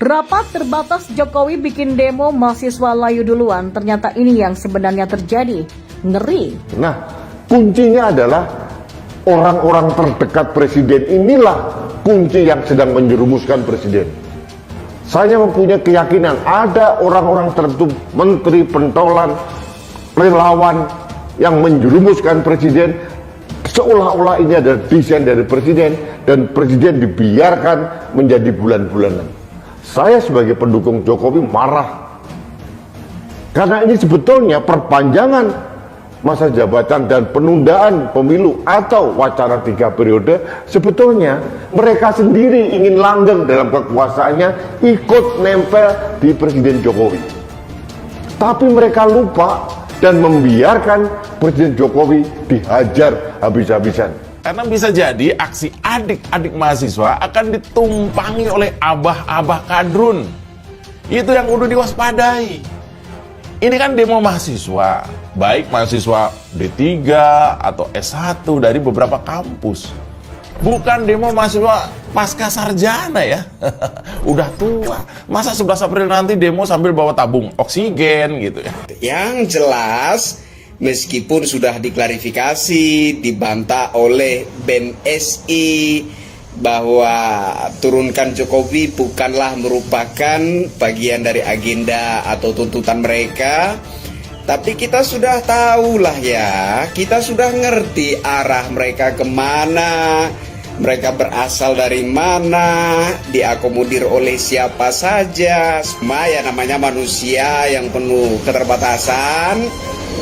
Rapat terbatas Jokowi bikin demo mahasiswa layu duluan. Ternyata ini yang sebenarnya terjadi. Ngeri. Nah, kuncinya adalah orang-orang terdekat presiden inilah kunci yang sedang menjerumuskan presiden. Saya mempunyai keyakinan ada orang-orang tertentu, menteri, pentolan, relawan yang menjerumuskan presiden, seolah-olah ini adalah desain dari presiden dan presiden dibiarkan menjadi bulan-bulanan. Saya sebagai pendukung Jokowi marah karena ini sebetulnya perpanjangan masa jabatan dan penundaan pemilu atau wacana 3 periode. Sebetulnya mereka sendiri ingin langgeng dalam kekuasaannya, ikut nempel di Presiden Jokowi, tapi mereka lupa dan membiarkan Presiden Jokowi dihajar habis-habisan. Karena bisa jadi aksi adik-adik mahasiswa akan ditumpangi oleh abah-abah kadrun. Itu yang kudu diwaspadai. Ini kan demo mahasiswa, baik mahasiswa D3 atau S1 dari beberapa kampus. Bukan demo mahasiswa pasca sarjana ya. Udah tua. Masa 11 April nanti demo sambil bawa tabung oksigen gitu ya. Yang jelas, meskipun sudah diklarifikasi, dibantah oleh BEM SI bahwa turunkan Jokowi bukanlah merupakan bagian dari agenda atau tuntutan mereka, tapi kita sudah tahulah ya, kita sudah ngerti arah mereka kemana, mereka berasal dari mana, diakomodir oleh siapa saja. Semua ya namanya manusia yang penuh keterbatasan.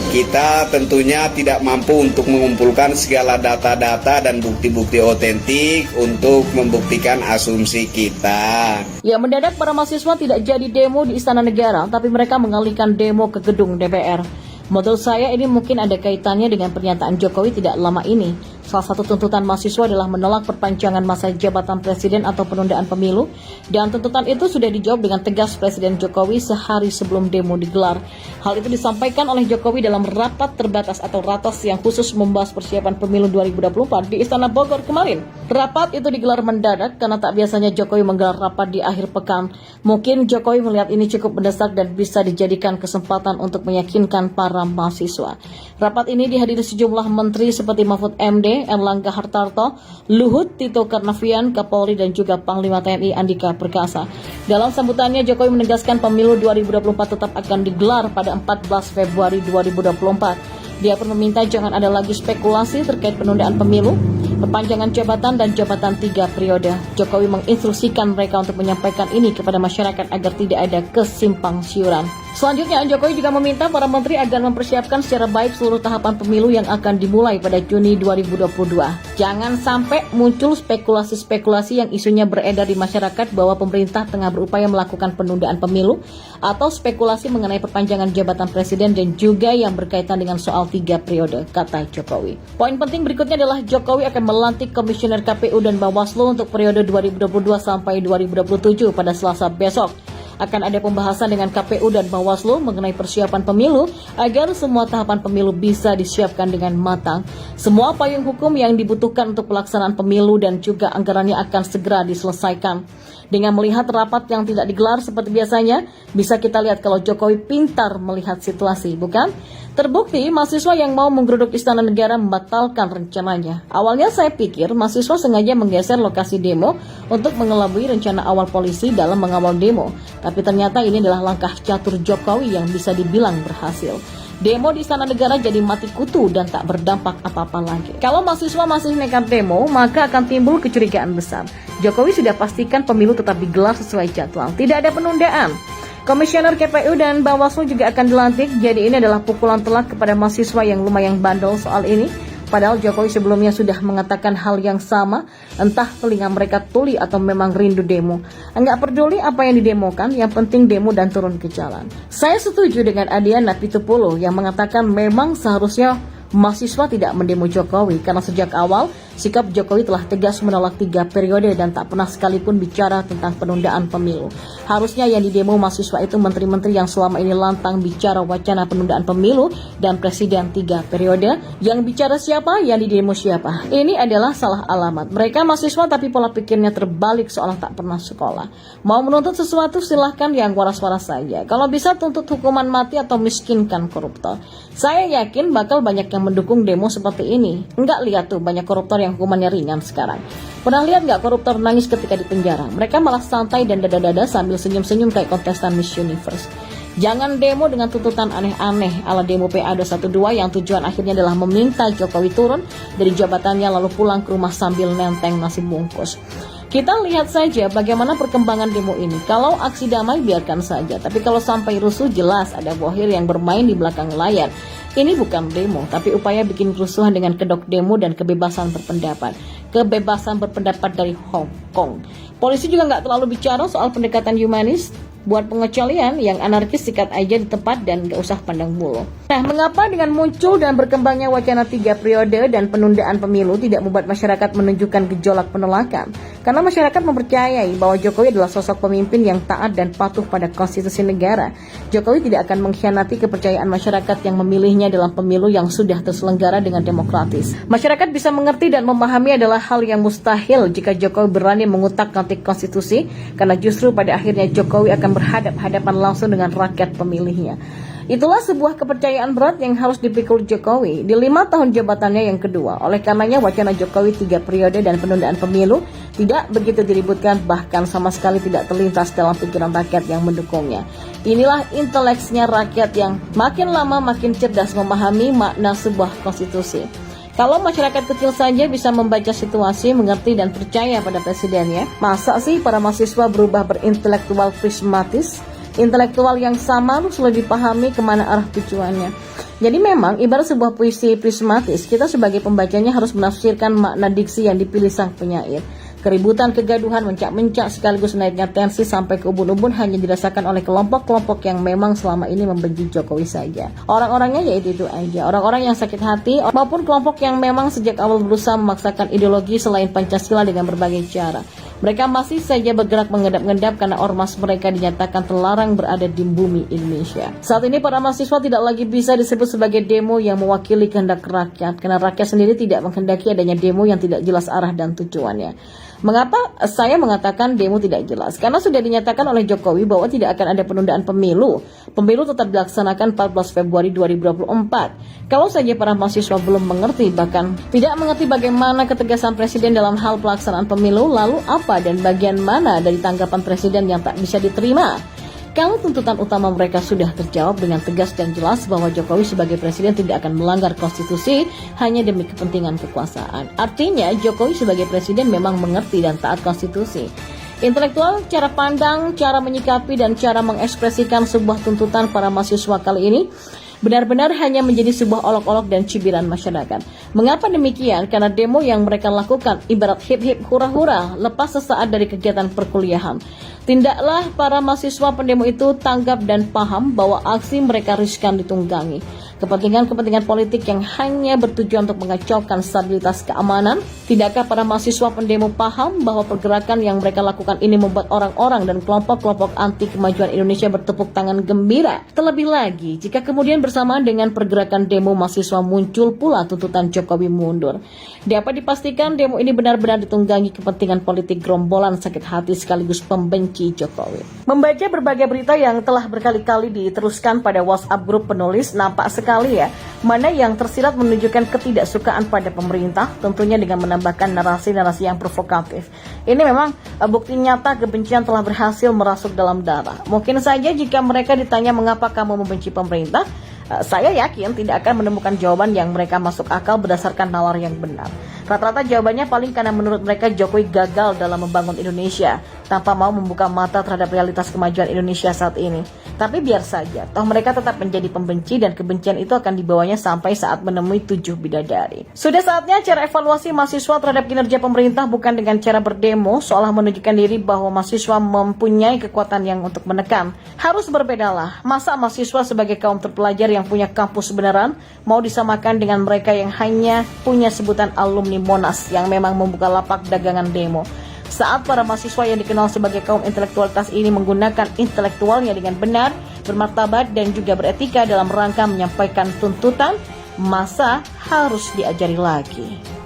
Kita tentunya tidak mampu untuk mengumpulkan segala data-data dan bukti-bukti otentik untuk membuktikan asumsi kita. Ya, mendadak para mahasiswa tidak jadi demo di Istana Negara, tapi mereka mengalihkan demo ke gedung DPR. Menurut saya ini mungkin ada kaitannya dengan pernyataan Jokowi tidak lama ini. Salah satu tuntutan mahasiswa adalah menolak perpanjangan masa jabatan presiden atau penundaan pemilu, dan tuntutan itu sudah dijawab dengan tegas Presiden Jokowi sehari sebelum demo digelar. Hal itu disampaikan oleh Jokowi dalam rapat terbatas atau ratas yang khusus membahas persiapan pemilu 2024 di Istana Bogor kemarin. Rapat itu digelar mendadak karena tak biasanya Jokowi menggelar rapat di akhir pekan. Mungkin Jokowi melihat ini cukup mendesak dan bisa dijadikan kesempatan untuk meyakinkan para mahasiswa. Rapat ini dihadiri sejumlah menteri seperti Mahfud MD, Erlangga Hartarto, Luhut, Tito Karnavian, Kapolri, dan juga Panglima TNI Andika Perkasa. Dalam sambutannya, Jokowi menegaskan pemilu 2024 tetap akan digelar pada 14 Februari 2024. Dia pun meminta jangan ada lagi spekulasi terkait penundaan pemilu, perpanjangan jabatan, dan jabatan 3 periode. Jokowi menginstruksikan mereka untuk menyampaikan ini kepada masyarakat agar tidak ada kesimpang siuran. Selanjutnya, Jokowi juga meminta para menteri agar mempersiapkan secara baik seluruh tahapan pemilu yang akan dimulai pada Juni 2022. Jangan sampai muncul spekulasi-spekulasi yang isunya beredar di masyarakat bahwa pemerintah tengah berupaya melakukan penundaan pemilu atau spekulasi mengenai perpanjangan jabatan presiden dan juga yang berkaitan dengan soal 3 periode, kata Jokowi. Poin penting berikutnya adalah Jokowi akan melantik Komisioner KPU dan Bawaslu untuk periode 2022 sampai 2027 pada Selasa besok. Akan ada pembahasan dengan KPU dan Bawaslu mengenai persiapan pemilu agar semua tahapan pemilu bisa disiapkan dengan matang. Semua payung hukum yang dibutuhkan untuk pelaksanaan pemilu dan juga anggarannya akan segera diselesaikan. Dengan melihat rapat yang tidak digelar seperti biasanya, bisa kita lihat kalau Jokowi pintar melihat situasi, bukan? Terbukti, mahasiswa yang mau menggeruduk Istana Negara membatalkan rencananya. Awalnya saya pikir mahasiswa sengaja menggeser lokasi demo untuk mengelabui rencana awal polisi dalam mengawal demo. Tapi ternyata ini adalah langkah catur Jokowi yang bisa dibilang berhasil. Demo di Istana Negara jadi mati kutu dan tak berdampak apa-apa lagi. Kalau mahasiswa masih nekat demo, maka akan timbul kecurigaan besar. Jokowi sudah pastikan pemilu tetap digelar sesuai jadwal, tidak ada penundaan. Komisioner KPU dan Bawaslu juga akan dilantik, jadi ini adalah pukulan telak kepada mahasiswa yang lumayan bandel soal ini. Padahal Jokowi sebelumnya sudah mengatakan hal yang sama, entah telinga mereka tuli atau memang rindu demo. Enggak peduli apa yang didemokan, yang penting demo dan turun ke jalan. Saya setuju dengan Adiana Pitupulu yang mengatakan memang seharusnya mahasiswa tidak mendemo Jokowi karena sejak awal Sikap Jokowi telah tegas menolak 3 periode dan tak pernah sekalipun bicara tentang penundaan pemilu. Harusnya yang didemo mahasiswa itu menteri-menteri yang selama ini lantang bicara wacana penundaan pemilu dan presiden 3 periode. Yang bicara siapa, yang didemo siapa. Ini adalah salah alamat. Mereka mahasiswa tapi pola pikirnya terbalik seolah tak pernah sekolah. Mau menuntut sesuatu silahkan, yang waras-waras saja. Kalau bisa tuntut hukuman mati atau miskinkan koruptor. Saya yakin bakal banyak yang mendukung demo seperti ini. Enggak, lihat tuh banyak koruptor yang hukumannya ringan sekarang. Pernah lihat nggak koruptor nangis ketika di penjara? Mereka malah santai dan dada-dada sambil senyum-senyum kayak kontestan Miss Universe. Jangan demo dengan tuntutan aneh-aneh ala demo PA 212 yang tujuan akhirnya adalah meminta Jokowi turun dari jabatannya lalu pulang ke rumah sambil nenteng nasi bungkus. Kita lihat saja bagaimana perkembangan demo ini. Kalau aksi damai biarkan saja, tapi kalau sampai rusuh jelas ada bohir yang bermain di belakang layar. Ini bukan demo, tapi upaya bikin kerusuhan dengan kedok demo dan kebebasan berpendapat. Kebebasan berpendapat dari Hong Kong. Polisi juga nggak terlalu bicara soal pendekatan humanis. Buat pengecualian yang anarkis sikat aja di tempat dan gak usah pandang bulu. Nah, mengapa dengan muncul dan berkembangnya wacana 3 periode dan penundaan pemilu tidak membuat masyarakat menunjukkan gejolak penolakan? Karena masyarakat mempercayai bahwa Jokowi adalah sosok pemimpin yang taat dan patuh pada konstitusi negara. Jokowi tidak akan mengkhianati kepercayaan masyarakat yang memilihnya dalam pemilu yang sudah terselenggara dengan demokratis. Masyarakat bisa mengerti dan memahami adalah hal yang mustahil jika Jokowi berani mengutak-atik konstitusi, karena justru pada akhirnya Jokowi akan berhadap-hadapan langsung dengan rakyat pemilihnya. Itulah sebuah kepercayaan berat yang harus dipikul Jokowi di 5 tahun jabatannya yang kedua. Oleh karenanya wacana Jokowi 3 periode dan penundaan pemilu tidak begitu diributkan, bahkan sama sekali tidak terlintas dalam pikiran rakyat yang mendukungnya. Inilah inteleksnya rakyat yang makin lama makin cerdas memahami makna sebuah konstitusi. Kalau masyarakat kecil saja bisa membaca situasi, mengerti dan percaya pada presidennya, masa sih para mahasiswa berubah berintelektual prismatis? Intelektual yang sama harus lebih pahami kemana arah tujuannya. Jadi memang ibarat sebuah puisi prismatis, kita sebagai pembacanya harus menafsirkan makna diksi yang dipilih sang penyair. Keributan, kegaduhan, mencak-mencak sekaligus naiknya tensi sampai ke ubun-ubun hanya dirasakan oleh kelompok-kelompok yang memang selama ini membenci Jokowi saja. Orang-orangnya yaitu itu aja, orang-orang yang sakit hati maupun kelompok yang memang sejak awal berusaha memaksakan ideologi selain Pancasila dengan berbagai cara. Mereka masih saja bergerak mengendap-endap karena ormas mereka dinyatakan terlarang berada di bumi Indonesia. Saat ini para mahasiswa tidak lagi bisa disebut sebagai demo yang mewakili kehendak rakyat, karena rakyat sendiri tidak menghendaki adanya demo yang tidak jelas arah dan tujuannya. Mengapa saya mengatakan demo tidak jelas? Karena sudah dinyatakan oleh Jokowi bahwa tidak akan ada penundaan pemilu. Pemilu tetap dilaksanakan 14 Februari 2024. Kalau saja para mahasiswa belum mengerti, bahkan tidak mengerti bagaimana ketegasan Presiden dalam hal pelaksanaan pemilu, lalu apa dan bagian mana dari tanggapan Presiden yang tak bisa diterima? Kalau tuntutan utama mereka sudah terjawab dengan tegas dan jelas bahwa Jokowi sebagai presiden tidak akan melanggar konstitusi hanya demi kepentingan kekuasaan. Artinya Jokowi sebagai presiden memang mengerti dan taat konstitusi. Intelektual, cara pandang, cara menyikapi dan cara mengekspresikan sebuah tuntutan para mahasiswa kali ini benar-benar hanya menjadi sebuah olok-olok dan cibiran masyarakat. Mengapa demikian? Karena demo yang mereka lakukan ibarat hip-hip hura-hura lepas sesaat dari kegiatan perkuliahan. Tindaklah para mahasiswa pendemo itu tanggap dan paham bahwa aksi mereka riskan ditunggangi. Kepentingan-kepentingan politik yang hanya bertujuan untuk mengacaukan stabilitas keamanan. Tidakkah para mahasiswa pendemo paham bahwa pergerakan yang mereka lakukan ini membuat orang-orang dan kelompok-kelompok anti kemajuan Indonesia bertepuk tangan gembira? Terlebih lagi, jika kemudian bersamaan dengan pergerakan demo mahasiswa muncul pula tuntutan Jokowi mundur. Dapat dipastikan demo ini benar-benar ditunggangi kepentingan politik gerombolan sakit hati sekaligus pembenci Jokowi. Membaca berbagai berita yang telah berkali-kali diteruskan pada WhatsApp grup penulis, nampak sekali ya mana yang tersirat menunjukkan ketidaksukaan pada pemerintah, tentunya dengan menambahkan narasi-narasi yang provokatif. Ini memang bukti nyata kebencian telah berhasil merasuk dalam darah. Mungkin saja jika mereka ditanya mengapa kamu membenci pemerintah, saya yakin tidak akan menemukan jawaban yang mereka masuk akal berdasarkan nalar yang benar. Rata-rata jawabannya paling karena menurut mereka Jokowi gagal dalam membangun Indonesia tanpa mau membuka mata terhadap realitas kemajuan Indonesia saat ini. Tapi biar saja, toh mereka tetap menjadi pembenci dan kebencian itu akan dibawanya sampai saat menemui 7 bidadari. Sudah saatnya cara evaluasi mahasiswa terhadap kinerja pemerintah bukan dengan cara berdemo, seolah menunjukkan diri bahwa mahasiswa mempunyai kekuatan yang untuk menekan. Harus berbedalah, masa mahasiswa sebagai kaum terpelajar yang punya kampus beneran mau disamakan dengan mereka yang hanya punya sebutan alumni mendatangi Monas yang memang membuka lapak dagangan demo. Saat para mahasiswa yang dikenal sebagai kaum intelektualitas ini menggunakan intelektualnya dengan benar, bermartabat dan juga beretika dalam rangka menyampaikan tuntutan, masa harus diajari lagi.